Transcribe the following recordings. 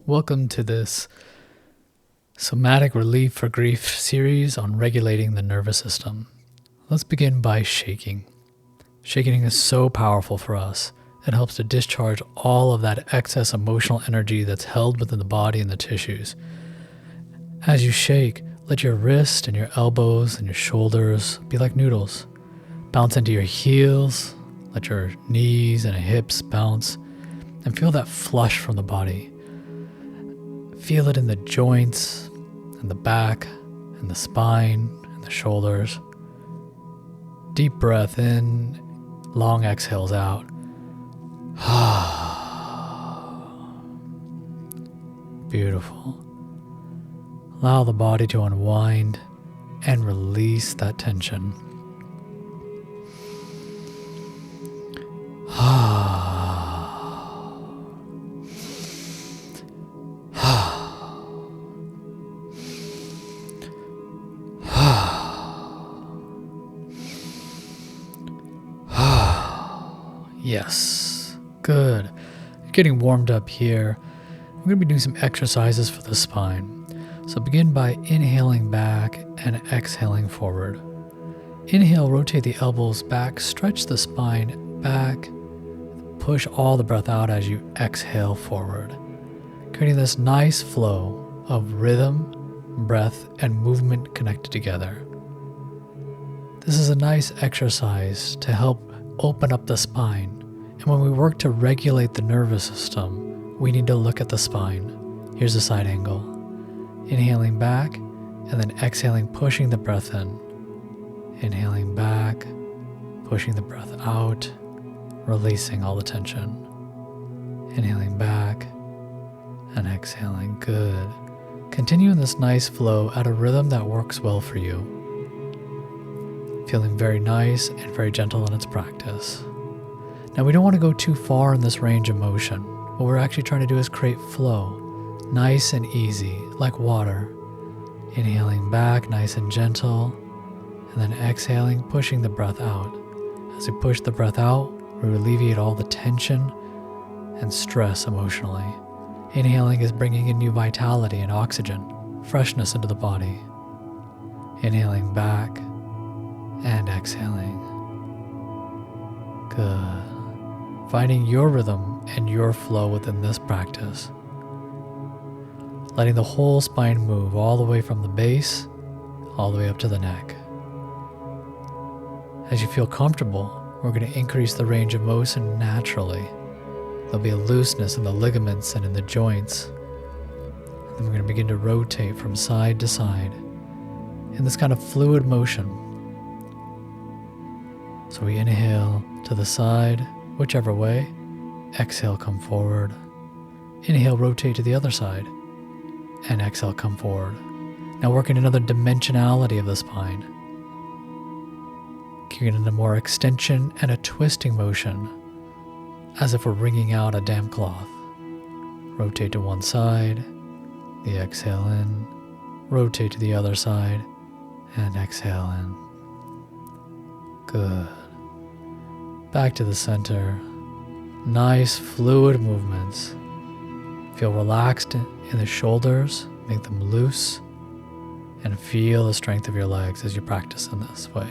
Welcome to this Somatic Relief for Grief series on regulating the nervous system. Let's begin by shaking. Shaking is so powerful for us. It helps to discharge all of that excess emotional energy that's held within the body and the tissues. As you shake, let your wrist and your elbows and your shoulders be like noodles. Bounce into your heels, let your knees and hips bounce, and feel that flush from the body. Feel it in the joints, and the back, and the spine, and the shoulders. Deep breath in, long exhales out. Beautiful. Allow the body to unwind and release that tension. Yes, good. You're getting warmed up here. We're going to be doing some exercises for the spine. So begin by inhaling back and exhaling forward. Inhale, rotate the elbows back, stretch the spine back, push all the breath out as you exhale forward, creating this nice flow of rhythm, breath, and movement connected together. This is a nice exercise to help open up the spine. And when we work to regulate the nervous system, we need to look at the spine. Here's a side angle. Inhaling back and then exhaling, pushing the breath in. Inhaling back, pushing the breath out, releasing all the tension. Inhaling back and exhaling. Good. Continue in this nice flow at a rhythm that works well for you. Feeling very nice and very gentle in its practice. Now we don't want to go too far in this range of motion. What we're actually trying to do is create flow, nice and easy, like water. Inhaling back, nice and gentle, and then exhaling, pushing the breath out. As we push the breath out, we alleviate all the tension and stress emotionally. Inhaling is bringing in new vitality and oxygen, freshness into the body. Inhaling back and exhaling. Good. Finding your rhythm and your flow within this practice. Letting the whole spine move all the way from the base, all the way up to the neck. As you feel comfortable, we're going to increase the range of motion naturally. There'll be a looseness in the ligaments and in the joints. Then we're going to begin to rotate from side to side in this kind of fluid motion. So we inhale to the side, whichever way. Exhale, come forward. Inhale, rotate to the other side. And exhale, come forward. Now working another dimensionality of the spine. Getting into more extension and a twisting motion, as if we're wringing out a damp cloth. Rotate to one side, the exhale in. Rotate to the other side, and exhale in. Good. Back to the center. Nice fluid movements. Feel relaxed in the shoulders, make them loose, and feel the strength of your legs as you practice in this way.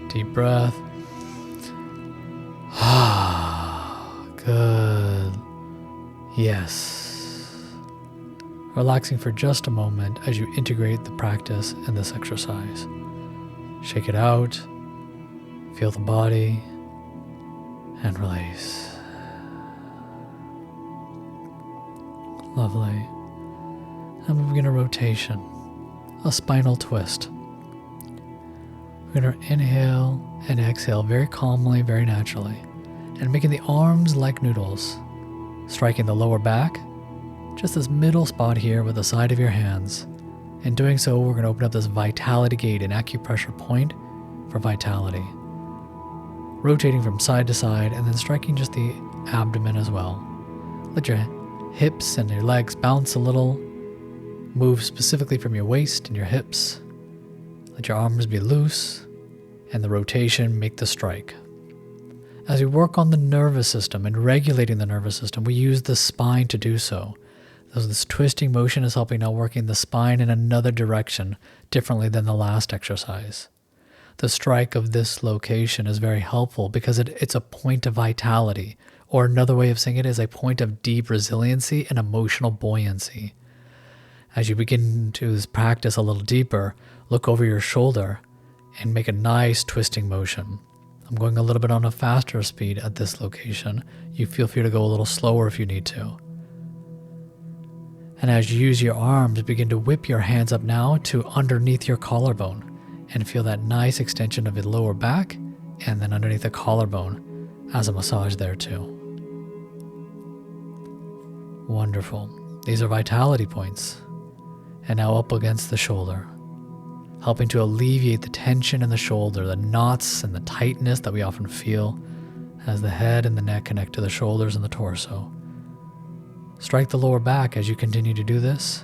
Deep breath. Good. Yes. Relaxing for just a moment as you integrate the practice in this exercise. Shake it out. Feel the body. And release. Lovely. Now we begin a rotation, a spinal twist. We're going to inhale and exhale very calmly, very naturally, and making the arms like noodles, striking the lower back, just this middle spot here with the side of your hands. In doing so, we're going to open up this vitality gate, an acupressure point for vitality. Rotating from side to side and then striking just the abdomen as well. Let your hips and your legs bounce a little. Move specifically from your waist and your hips. Let your arms be loose and the rotation make the strike. As we work on the nervous system and regulating the nervous system, we use the spine to do so. So this twisting motion is helping now working the spine in another direction, differently than the last exercise. The strike of this location is very helpful because it's a point of vitality, or another way of saying it is a point of deep resiliency and emotional buoyancy. As you begin to practice a little deeper, look over your shoulder and make a nice twisting motion. I'm going a little bit on a faster speed at this location. You feel free to go a little slower if you need to. And as you use your arms, begin to whip your hands up now to underneath your collarbone and feel that nice extension of your lower back and then underneath the collarbone as a massage there too. Wonderful. These are vitality points. And now up against the shoulder, helping to alleviate the tension in the shoulder, the knots and the tightness that we often feel as the head and the neck connect to the shoulders and the torso. Strike the lower back as you continue to do this.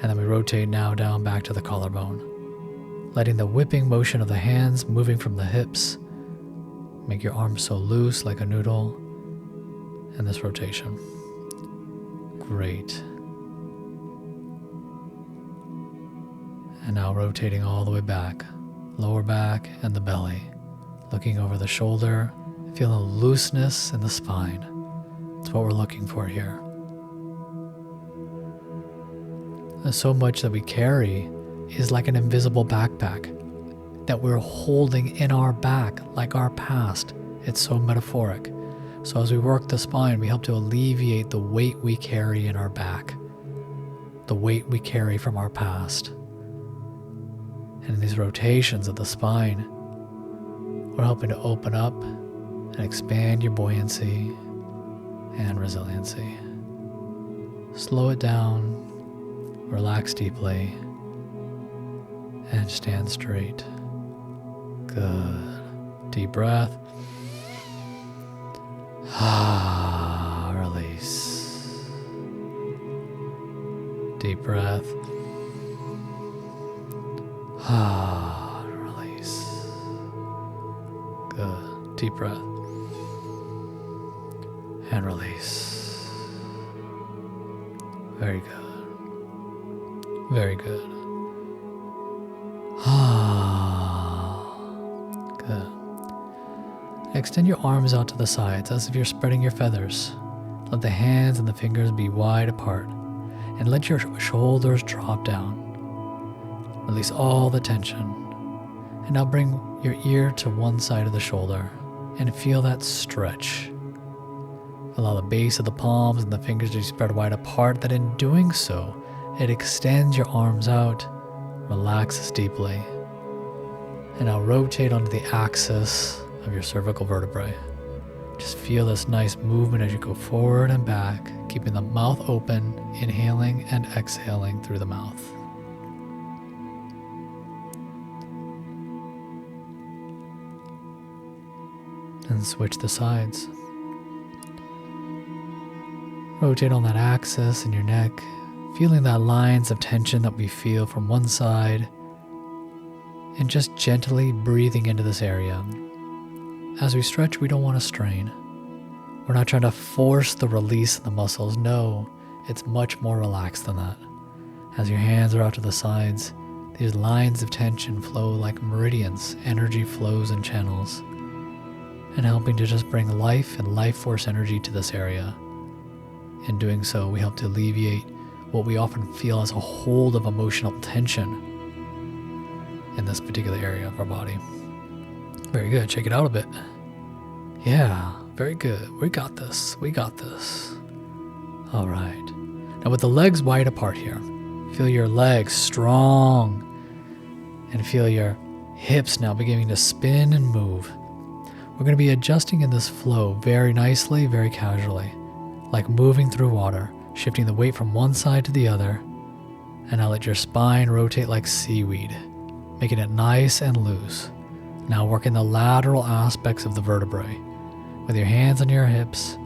And then we rotate now down back to the collarbone, letting the whipping motion of the hands moving from the hips make your arms so loose like a noodle. And this rotation. Great. And now rotating all the way back, lower back and the belly, looking over the shoulder, feeling looseness in the spine. That's what we're looking for here. And so much that we carry is like an invisible backpack that we're holding in our back, like our past. It's so metaphoric. So as we work the spine, we help to alleviate the weight we carry in our back, the weight we carry from our past. And in these rotations of the spine, we're helping to open up and expand your buoyancy and resiliency. Slow it down, relax deeply, and stand straight. Good. Deep breath. Release. Deep breath. Release. Good. Deep breath. And release. Very good. Very good. Good. Extend your arms out to the sides as if you're spreading your feathers. Let the hands and the fingers be wide apart and let your shoulders drop down. Release all the tension. And now bring your ear to one side of the shoulder and feel that stretch. Allow the base of the palms and the fingers to be spread wide apart, that in doing so, it extends your arms out, relaxes deeply. And now rotate onto the axis of your cervical vertebrae. Just feel this nice movement as you go forward and back, keeping the mouth open, inhaling and exhaling through the mouth. And switch the sides. Rotate on that axis in your neck, feeling that lines of tension that we feel from one side, and just gently breathing into this area. As we stretch, we don't want to strain. We're not trying to force the release in the muscles. No, it's much more relaxed than that. As your hands are out to the sides, these lines of tension flow like meridians, energy flows and channels, and helping to just bring life and life force energy to this area. In doing so, we help to alleviate what we often feel as a hold of emotional tension in this particular area of our body. Very good. Check it out a bit. Yeah, very good. We got this. We got this. All right. Now with the legs wide apart here, feel your legs strong and feel your hips now beginning to spin and move. We're going to be adjusting in this flow very nicely, very casually, like moving through water, shifting the weight from one side to the other. And now let your spine rotate like seaweed, making it nice and loose. Now working the lateral aspects of the vertebrae. With your hands on your hips,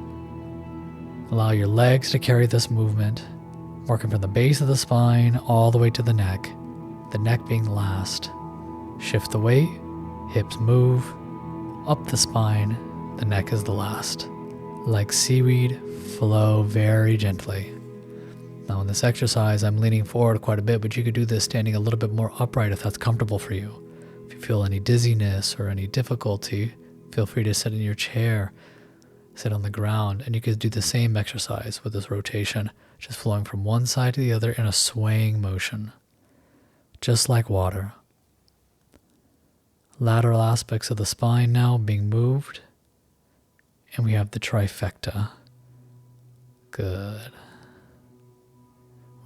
allow your legs to carry this movement, working from the base of the spine all the way to the neck being last. Shift the weight, hips move, up the spine, the neck is the last. Like seaweed, flow very gently. Now in this exercise, I'm leaning forward quite a bit, but you could do this standing a little bit more upright if that's comfortable for you. If you feel any dizziness or any difficulty, feel free to sit in your chair, sit on the ground, and you could do the same exercise with this rotation, just flowing from one side to the other in a swaying motion, just like water. Lateral aspects of the spine now being moved, and we have the trifecta. Good.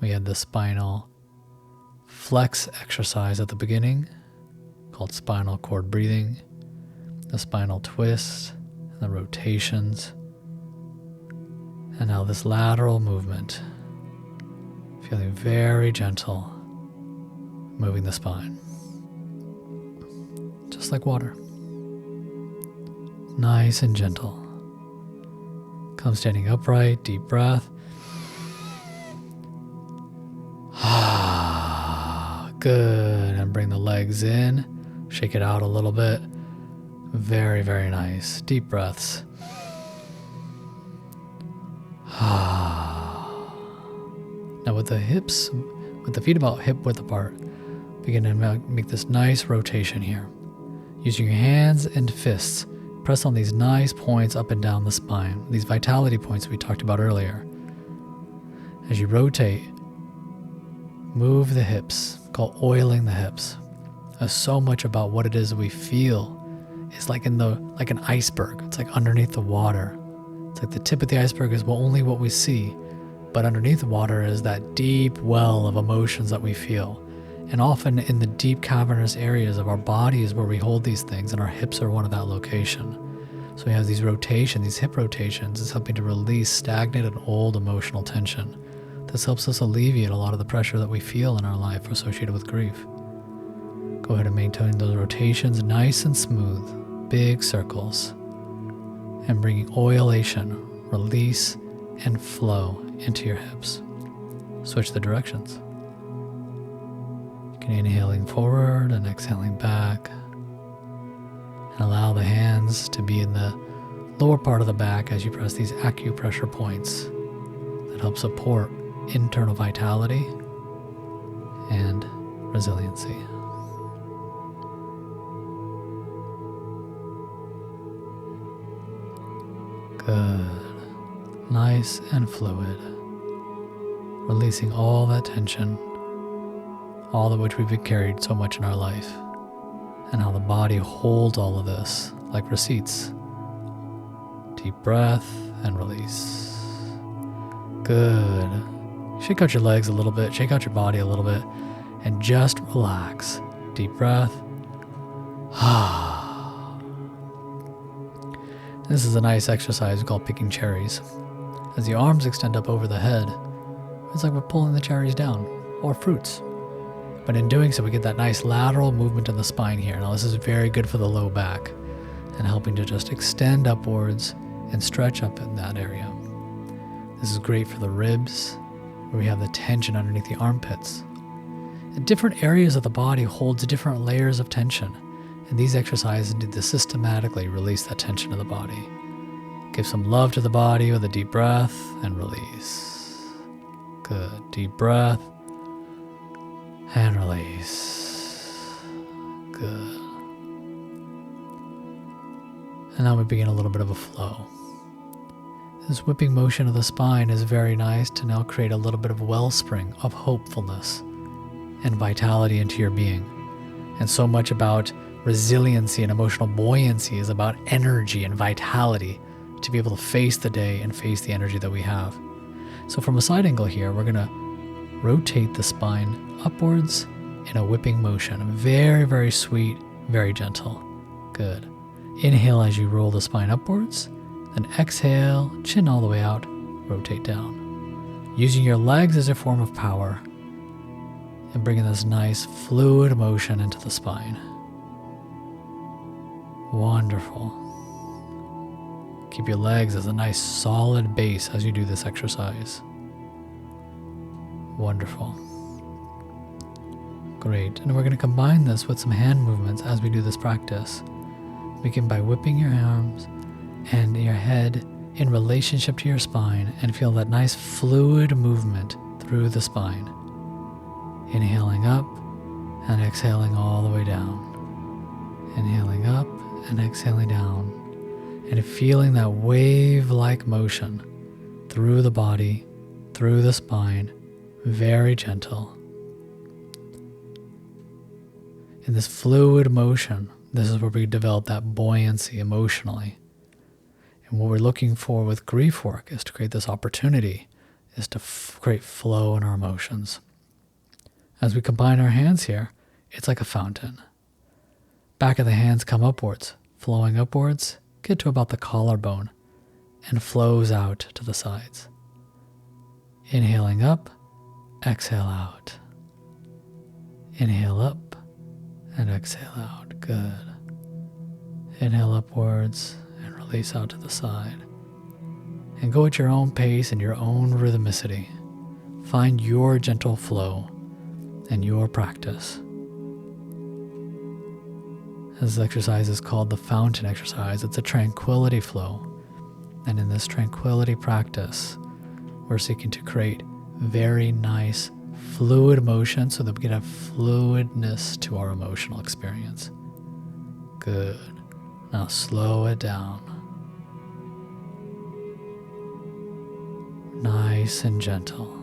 We had the spinal flex exercise at the beginning, called spinal cord breathing, the spinal twist, and the rotations, and now this lateral movement, feeling very gentle, moving the spine, just like water, nice and gentle. Come standing upright, deep breath. Good, and bring the legs in, shake it out a little bit. Very, very nice. Deep breaths. Now with the hips, with the feet about hip width apart, begin to make this nice rotation here. Using your hands and fists, press on these nice points up and down the spine, these vitality points we talked about earlier. As you rotate, move the hips, called oiling the hips. There's so much about what it is we feel. It's like like an iceberg. It's like underneath the water. It's like the tip of the iceberg is only what we see, but underneath the water is that deep well of emotions that we feel. And often in the deep cavernous areas of our body is where we hold these things, and our hips are one of that location. So we have these rotations, these hip rotations. It's helping to release stagnant and old emotional tension. This helps us alleviate a lot of the pressure that we feel in our life associated with grief. Go ahead and maintain those rotations nice and smooth, big circles, and bringing oilation, release, and flow into your hips. Switch the directions. You can inhaling forward and exhaling back, and allow the hands to be in the lower part of the back as you press these acupressure points that help support internal vitality and resiliency. Good. Nice and fluid. Releasing all that tension, all of which we've been carried so much in our life, and how the body holds all of this like receipts. Deep breath and release. Good. Shake out your legs a little bit, shake out your body a little bit, and just relax. Deep breath. This is a nice exercise called picking cherries. As the arms extend up over the head, it's like we're pulling the cherries down, or fruits. But in doing so, we get that nice lateral movement in the spine here. Now this is very good for the low back and helping to just extend upwards and stretch up in that area. This is great for the ribs, where we have the tension underneath the armpits. And different areas of the body holds different layers of tension, and these exercises need to systematically release that tension in the body. Give some love to the body with a deep breath and release. Good. Deep breath and release. Good. And now we begin a little bit of a flow. This whipping motion of the spine is very nice to now create a little bit of wellspring of hopefulness and vitality into your being. And so much about resiliency and emotional buoyancy is about energy and vitality to be able to face the day and face the energy that we have. So from a side angle here, we're going to rotate the spine upwards in a whipping motion. Very, very sweet, very gentle. Good. Inhale as you roll the spine upwards. Then exhale, chin all the way out, rotate down. Using your legs as a form of power and bringing this nice fluid motion into the spine. Wonderful. Keep your legs as a nice solid base as you do this exercise. Wonderful. Great. And we're going to combine this with some hand movements as we do this practice. Begin by whipping your arms and your head in relationship to your spine and feel that nice fluid movement through the spine. Inhaling up and exhaling all the way down. Inhaling up and exhaling down. And feeling that wave-like motion through the body, through the spine, very gentle. In this fluid motion, this is where we develop that buoyancy emotionally. And what we're looking for with grief work is to create this opportunity, is to create flow in our emotions. As we combine our hands here, it's like a fountain. Back of the hands come upwards, flowing upwards, get to about the collarbone, and flows out to the sides. Inhaling up, exhale out. Inhale up and exhale out. Good. Inhale upwards and release out to the side. And go at your own pace and your own rhythmicity. Find your gentle flow and your practice. This exercise is called the fountain exercise. It's a tranquility flow. And in this tranquility practice, we're seeking to create very nice fluid motion so that we can have fluidness to our emotional experience. Good. Now slow it down. Nice and gentle.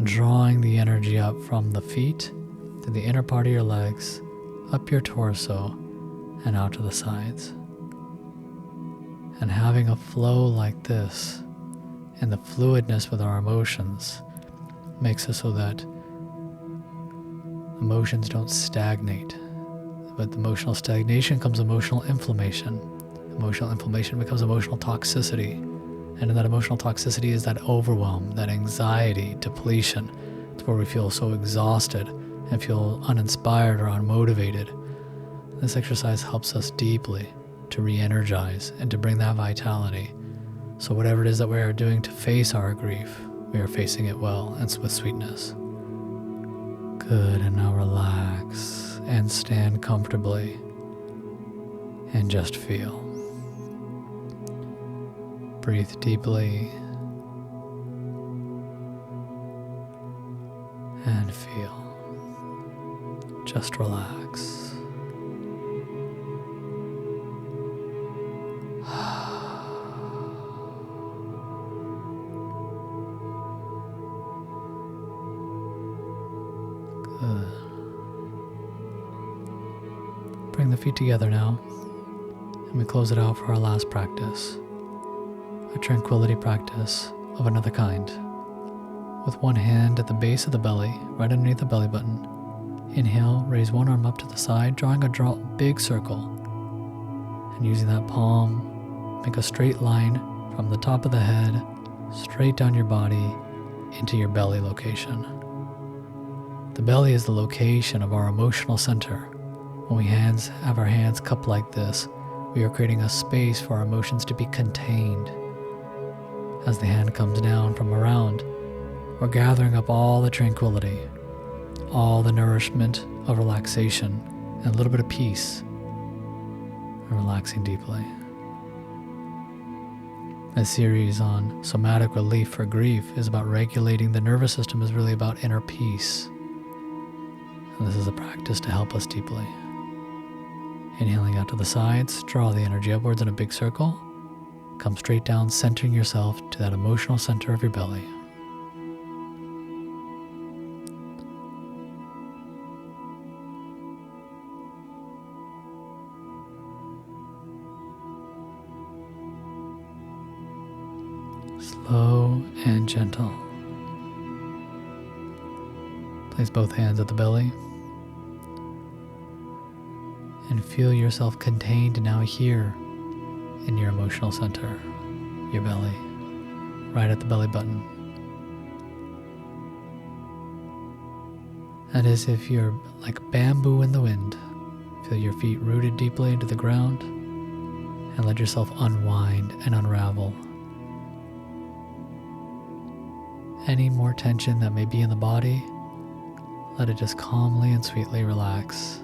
Drawing the energy up from the feet to the inner part of your legs, up your torso, and out to the sides. And having a flow like this, and the fluidness with our emotions, makes it so that emotions don't stagnate. With emotional stagnation comes emotional inflammation. Emotional inflammation becomes emotional toxicity. And in that emotional toxicity is that overwhelm, that anxiety, depletion. It's where we feel so exhausted and feel uninspired or unmotivated. This exercise helps us deeply to re-energize and to bring that vitality. So whatever it is that we are doing to face our grief, we are facing it well and with sweetness. Good, and now relax and stand comfortably and just feel. Breathe deeply and feel. Just relax. Good. Bring the feet together now, and we close it out for our last practice. A tranquility practice of another kind. With one hand at the base of the belly, right underneath the belly button. Inhale, raise one arm up to the side, drawing a big circle. And using that palm, make a straight line from the top of the head, straight down your body, into your belly location. The belly is the location of our emotional center. When we have our hands cupped like this, we are creating a space for our emotions to be contained. As the hand comes down from around, we're gathering up all the tranquility, all the nourishment of relaxation, and a little bit of peace, and relaxing deeply. This series on somatic relief for grief is about regulating the nervous system, is really about inner peace. And this is a practice to help us deeply. Inhaling out to the sides, draw the energy upwards in a big circle. Come straight down, centering yourself to that emotional center of your belly. Slow and gentle. Place both hands at the belly and feel yourself contained now here in your emotional center, your belly, right at the belly button. And as if you're like bamboo in the wind, feel your feet rooted deeply into the ground and let yourself unwind and unravel. Any more tension that may be in the body, let it just calmly and sweetly relax.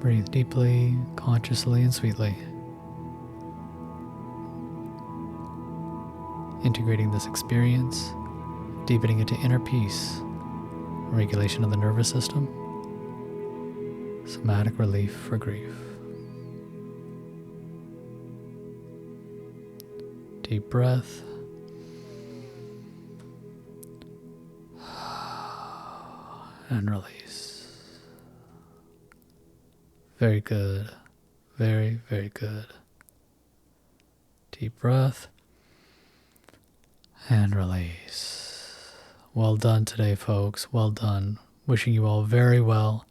Breathe deeply, consciously, and sweetly. Integrating this experience, deepening into inner peace, regulation of the nervous system, somatic relief for grief. Deep breath. And release. Very good. Very, very good. Deep breath. And release. Well done today, folks. Well done. Wishing you all very well.